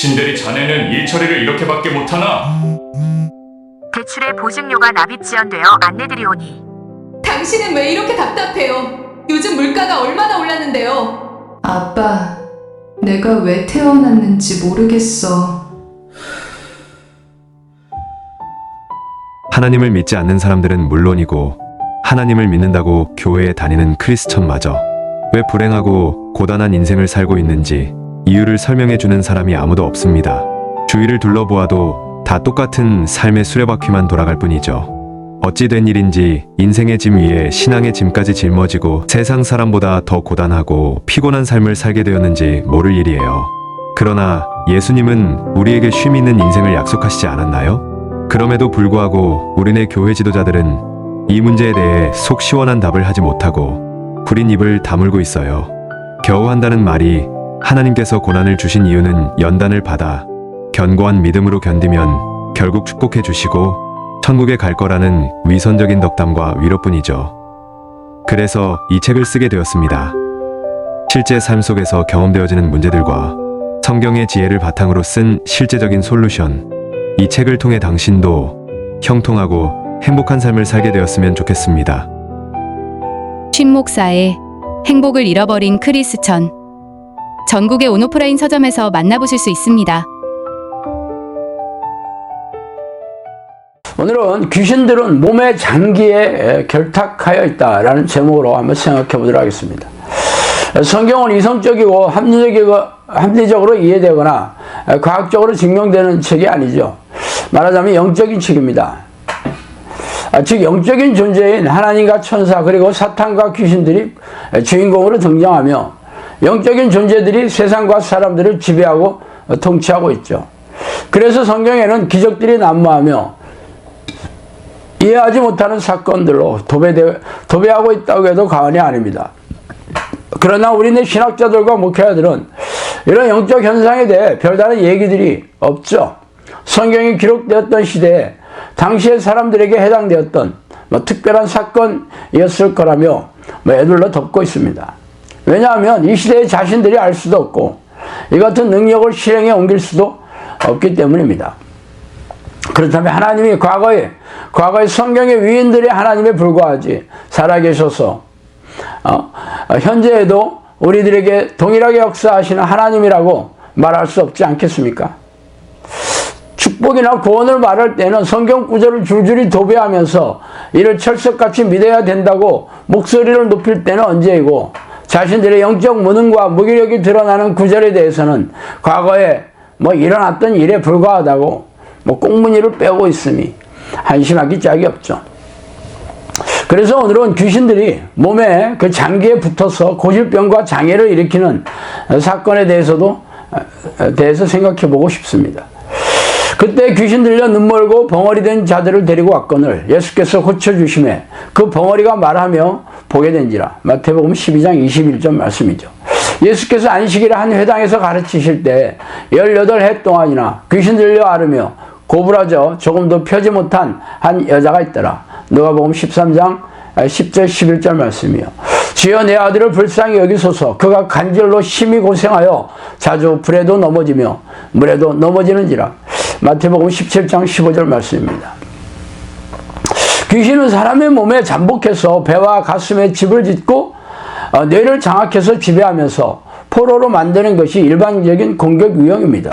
신대리 자네는 일 처리를 이렇게밖에 못하나? 대출의 보증료가 납입 지연되어 안내드리오니. 당신은 왜 이렇게 답답해요? 요즘 물가가 얼마나 올랐는데요? 아빠, 내가 왜 태어났는지 모르겠어. 하나님을 믿지 않는 사람들은 물론이고 하나님을 믿는다고 교회에 다니는 크리스천마저 왜 불행하고 고단한 인생을 살고 있는지 이유를 설명해주는 사람이 아무도 없습니다. 주위를 둘러보아도 다 똑같은 삶의 수레바퀴만 돌아갈 뿐이죠. 어찌 된 일인지 인생의 짐 위에 신앙의 짐까지 짊어지고 세상 사람보다 더 고단하고 피곤한 삶을 살게 되었는지 모를 일이에요. 그러나 예수님은 우리에게 쉼 있는 인생을 약속하시지 않았나요? 그럼에도 불구하고 우리네 교회 지도자들은 이 문제에 대해 속 시원한 답을 하지 못하고 구린 입을 다물고 있어요. 겨우 한다는 말이 하나님께서 고난을 주신 이유는 연단을 받아 견고한 믿음으로 견디면 결국 축복해 주시고 천국에 갈 거라는 위선적인 덕담과 위로뿐이죠. 그래서 이 책을 쓰게 되었습니다. 실제 삶 속에서 경험되어지는 문제들과 성경의 지혜를 바탕으로 쓴 실제적인 솔루션. 이 책을 통해 당신도 형통하고 행복한 삶을 살게 되었으면 좋겠습니다. 쉰 목사의 행복을 잃어버린 크리스천. 전국의 온오프라인 서점에서 만나보실 수 있습니다. 오늘은 귀신들은 몸의 장기에 결탁하여 있다라는 제목으로 한번 생각해 보도록 하겠습니다. 성경은 이성적이고 합리적으로 이해되거나 과학적으로 증명되는 책이 아니죠. 말하자면 영적인 책입니다. 즉 영적인 존재인 하나님과 천사 그리고 사탄과 귀신들이 주인공으로 등장하며 영적인 존재들이 세상과 사람들을 지배하고 통치하고 있죠. 그래서 성경에는 기적들이 난무하며 이해하지 못하는 사건들로 도배하고 있다고 해도 과언이 아닙니다. 그러나 우리네 신학자들과 목회자들은 이런 영적 현상에 대해 별다른 얘기들이 없죠. 성경이 기록되었던 시대에 당시의 사람들에게 해당되었던 특별한 사건이었을 거라며 애둘러 덮고 있습니다. 왜냐하면 이 시대에 자신들이 알 수도 없고 이 같은 능력을 실행에 옮길 수도 없기 때문입니다. 그렇다면 하나님이 과거에 성경의 위인들의 하나님에 불과하지 살아계셔서 현재에도 우리들에게 동일하게 역사하시는 하나님이라고 말할 수 없지 않겠습니까? 축복이나 구원을 말할 때는 성경 구절을 줄줄이 도배하면서 이를 철석같이 믿어야 된다고 목소리를 높일 때는 언제이고 자신들의 영적 무능과 무기력이 드러나는 구절에 대해서는 과거에 일어났던 일에 불과하다고 꽁무니를 빼고 있으니 한심하기 짝이 없죠. 그래서 오늘은 귀신들이 몸에 그 장기에 붙어서 고질병과 장애를 일으키는 사건에 대해서 생각해 보고 싶습니다. 그때 귀신 들려 눈멀고 벙어리 된 자들을 데리고 왔거늘 예수께서 고쳐주심에 그 벙어리가 말하며 보게 된지라. 마태복음 12장 21절 말씀이죠. 예수께서 안식일에 한 회당에서 가르치실 때 18해 동안이나 귀신 들려 앓으며 고부라져 조금도 펴지 못한 한 여자가 있더라. 누가복음 13장 10절 11절 말씀이요. 주여 내 아들을 불쌍히 여기소서. 그가 간절로 심히 고생하여 자주 불에도 넘어지며 물에도 넘어지는지라. 마태복음 17장 15절 말씀입니다. 귀신은 사람의 몸에 잠복해서 배와 가슴에 집을 짓고 뇌를 장악해서 지배하면서 포로로 만드는 것이 일반적인 공격 유형입니다.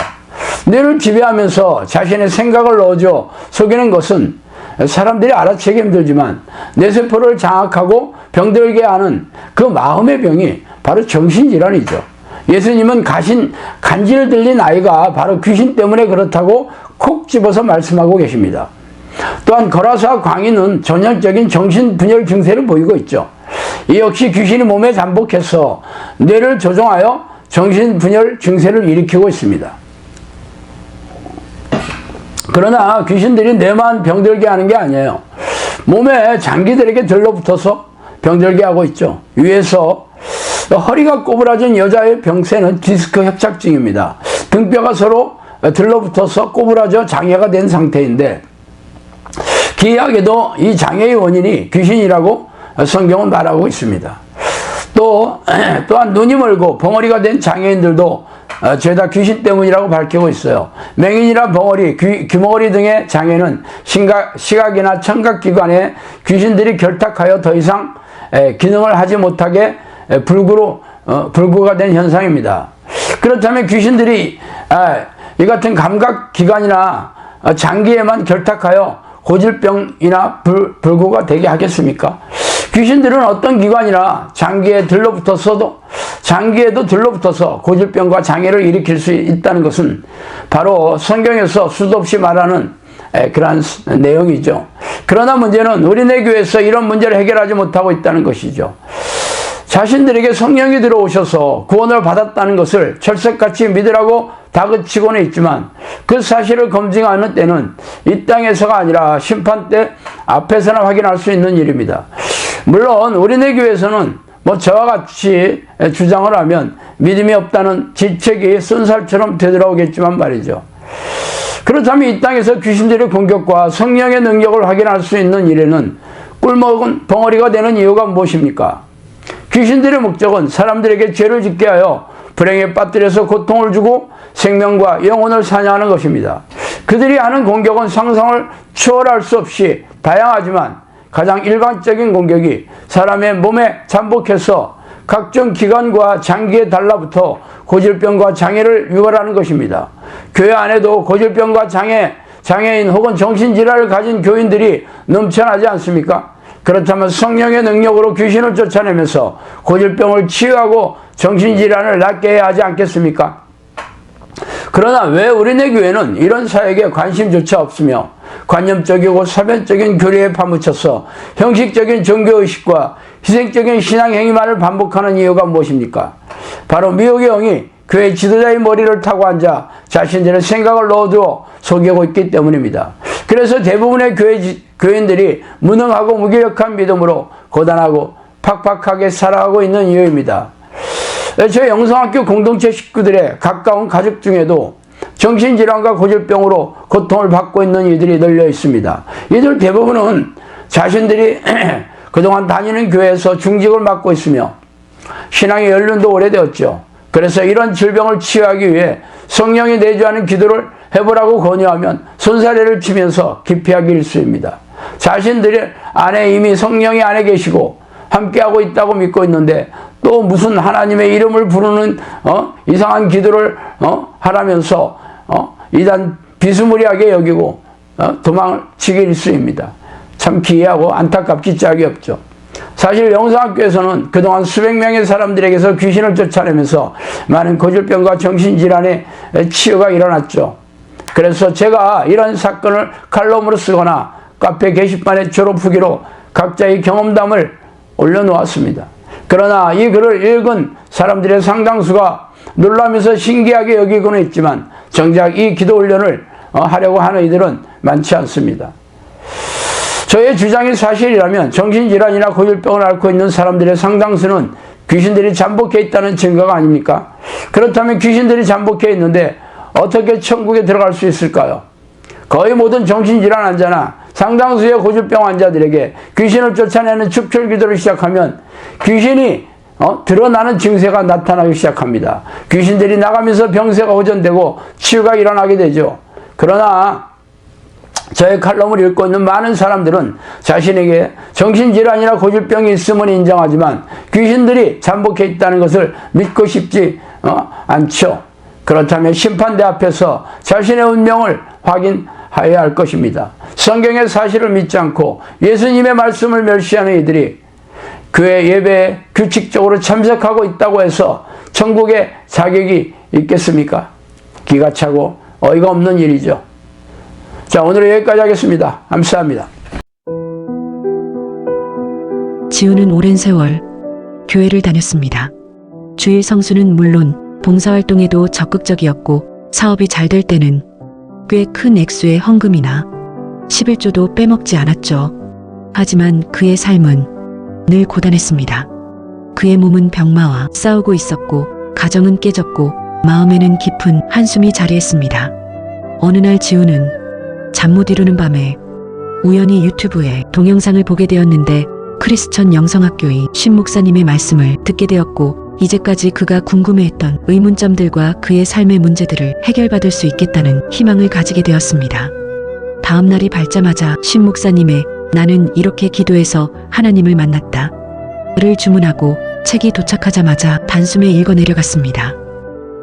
뇌를 지배하면서 자신의 생각을 넣어줘 속이는 것은 사람들이 알아채기 힘들지만 뇌세포를 장악하고 병들게 하는 그 마음의 병이 바로 정신질환이죠. 예수님은 간지를 들린 아이가 바로 귀신 때문에 그렇다고 콕 집어서 말씀하고 계십니다. 또한 거라사와 광인은 전형적인 정신분열 증세를 보이고 있죠. 이 역시 귀신이 몸에 잠복해서 뇌를 조종하여 정신분열 증세를 일으키고 있습니다. 그러나 귀신들이 뇌만 병들게 하는 게 아니에요. 몸에 장기들에게 들러붙어서 병들게 하고 있죠. 위에서 허리가 꼬부라진 여자의 병세는 디스크 협착증입니다. 등뼈가 서로 들러붙어서 꼬부라져 장애가 된 상태인데 기이하게도 이 장애의 원인이 귀신이라고 성경은 말하고 있습니다. 또한 눈이 멀고 벙어리가 된 장애인들도 죄다 귀신 때문이라고 밝히고 있어요. 맹인이나 벙어리, 귀머거리 등의 장애는 시각이나 청각기관에 귀신들이 결탁하여 더 이상 기능을 하지 못하게 불구가 된 현상입니다. 그렇다면 귀신들이 이 같은 감각기관이나 장기에만 결탁하여 고질병이나 불구가 되게 하겠습니까? 귀신들은 어떤 기관이나 장기에도 들러붙어서 고질병과 장애를 일으킬 수 있다는 것은 바로 성경에서 수도 없이 말하는 그러한 내용이죠. 그러나 문제는 우리네 교회에서 이런 문제를 해결하지 못하고 있다는 것이죠. 자신들에게 성령이 들어오셔서 구원을 받았다는 것을 철석같이 믿으라고 다그치고는 있지만 그 사실을 검증하는 때는 이 땅에서가 아니라 심판 때 앞에서나 확인할 수 있는 일입니다. 물론 우리네 교회에서는 저와 같이 주장을 하면 믿음이 없다는 지책이 쏜살처럼 되돌아오겠지만 말이죠. 그렇다면 이 땅에서 귀신들의 공격과 성령의 능력을 확인할 수 있는 일에는 꿀먹은 벙어리가 되는 이유가 무엇입니까? 귀신들의 목적은 사람들에게 죄를 짓게 하여 불행에 빠뜨려서 고통을 주고 생명과 영혼을 사냥하는 것입니다. 그들이 하는 공격은 상상을 초월할 수 없이 다양하지만 가장 일반적인 공격이 사람의 몸에 잠복해서 각종 기관과 장기에 달라붙어 고질병과 장애를 유발하는 것입니다. 교회 안에도 고질병과 장애인 혹은 정신질환을 가진 교인들이 넘쳐나지 않습니까? 그렇다면 성령의 능력으로 귀신을 쫓아내면서 고질병을 치유하고 정신질환을 낫게 해야 하지 않겠습니까? 그러나 왜 우리네 교회는 이런 사역에 관심조차 없으며 관념적이고 사변적인 교리에 파묻혀서 형식적인 종교의식과 희생적인 신앙행위만을 반복하는 이유가 무엇입니까? 바로 미혹의 영이 교회 지도자의 머리를 타고 앉아 자신들의 생각을 넣어두어 속이고 있기 때문입니다. 그래서 대부분의 교인들이 무능하고 무기력한 믿음으로 고단하고 팍팍하게 살아가고 있는 이유입니다. 저희 영성학교 공동체 식구들의 가까운 가족 중에도 정신질환과 고질병으로 고통을 받고 있는 이들이 널려 있습니다. 이들 대부분은 자신들이 그동안 다니는 교회에서 중직을 맡고 있으며 신앙의 연륜도 오래되었죠. 그래서 이런 질병을 치유하기 위해 성령이 내주하는 기도를 해보라고 권유하면 손사래를 치면서 기피하기 일쑤입니다. 자신들의 안에 이미 성령이 안에 계시고 함께하고 있다고 믿고 있는데 또 무슨 하나님의 이름을 부르는 이상한 기도를 하라면서 이단 비스무리하게 여기고 도망을 치기 일쑤입니다. 참 기이하고 안타깝기 짝이 없죠. 사실 영성학교에서는 그동안 수백 명의 사람들에게서 귀신을 쫓아내면서 많은 고질병과 정신질환의 치유가 일어났죠. 그래서 제가 이런 사건을 칼럼으로 쓰거나 카페 게시판에 졸업 후기로 각자의 경험담을 올려놓았습니다. 그러나 이 글을 읽은 사람들의 상당수가 놀라면서 신기하게 여기고는 있지만 정작 이 기도 훈련을 하려고 하는 이들은 많지 않습니다. 저의 주장이 사실이라면 정신질환이나 고질병을 앓고 있는 사람들의 상당수는 귀신들이 잠복해 있다는 증거가 아닙니까? 그렇다면 귀신들이 잠복해 있는데 어떻게 천국에 들어갈 수 있을까요? 거의 모든 정신질환 환자나 상당수의 고질병 환자들에게 귀신을 쫓아내는 축출 기도를 시작하면 귀신이 드러나는 증세가 나타나기 시작합니다. 귀신들이 나가면서 병세가 호전되고 치유가 일어나게 되죠. 그러나 저의 칼럼을 읽고 있는 많은 사람들은 자신에게 정신질환이나 고질병이 있음은 인정하지만 귀신들이 잠복해 있다는 것을 믿고 싶지 않죠. 그렇다면 심판대 앞에서 자신의 운명을 확인해야 할 것입니다. 성경의 사실을 믿지 않고 예수님의 말씀을 멸시하는 이들이 교회 예배에 규칙적으로 참석하고 있다고 해서 천국에 자격이 있겠습니까? 기가 차고 어이가 없는 일이죠. 자, 오늘은 여기까지 하겠습니다. 감사합니다. 지우는 오랜 세월 교회를 다녔습니다. 주일 성수는 물론 봉사활동에도 적극적이었고 사업이 잘 될 때는 꽤 큰 액수의 헌금이나 11조도 빼먹지 않았죠. 하지만 그의 삶은 늘 고단했습니다. 그의 몸은 병마와 싸우고 있었고 가정은 깨졌고 마음에는 깊은 한숨이 자리했습니다. 어느 날 지우는 잠 못 이루는 밤에 우연히 유튜브에 동영상을 보게 되었는데 크리스천 영성학교의 신 목사님의 말씀을 듣게 되었고 이제까지 그가 궁금해했던 의문점들과 그의 삶의 문제들을 해결받을 수 있겠다는 희망을 가지게 되었습니다. 다음 날이 밝자마자 신 목사님의 나는 이렇게 기도해서 하나님을 만났다 를 주문하고 책이 도착하자마자 단숨에 읽어 내려갔습니다.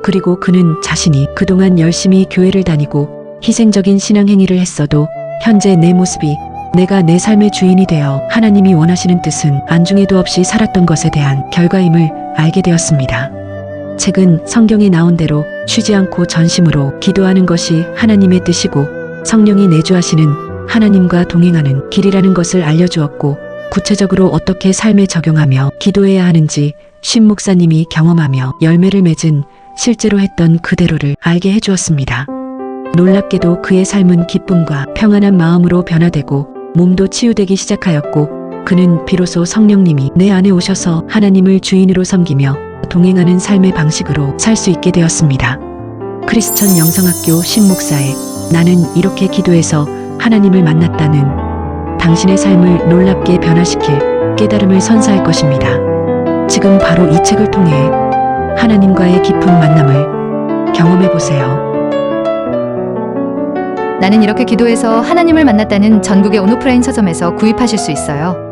그리고 그는 자신이 그동안 열심히 교회를 다니고 희생적인 신앙 행위를 했어도 현재 내 모습이 내가 내 삶의 주인이 되어 하나님이 원하시는 뜻은 안중에도 없이 살았던 것에 대한 결과임을 알게 되었습니다. 책은 성경에 나온 대로 쉬지 않고 전심으로 기도하는 것이 하나님의 뜻이고 성령이 내주하시는 하나님과 동행하는 길이라는 것을 알려주었고 구체적으로 어떻게 삶에 적용하며 기도해야 하는지 신 목사님이 경험하며 열매를 맺은 실제로 했던 그대로를 알게 해주었습니다. 놀랍게도 그의 삶은 기쁨과 평안한 마음으로 변화되고 몸도 치유되기 시작하였고 그는 비로소 성령님이 내 안에 오셔서 하나님을 주인으로 섬기며 동행하는 삶의 방식으로 살 수 있게 되었습니다. 크리스천 영성학교 신 목사의 나는 이렇게 기도해서 하나님을 만났다는 당신의 삶을 놀랍게 변화시킬 깨달음을 선사할 것입니다. 지금 바로 이 책을 통해 하나님과의 깊은 만남을 경험해 보세요. 나는 이렇게 기도해서 하나님을 만났다는 전국의 온오프라인 서점에서 구입하실 수 있어요.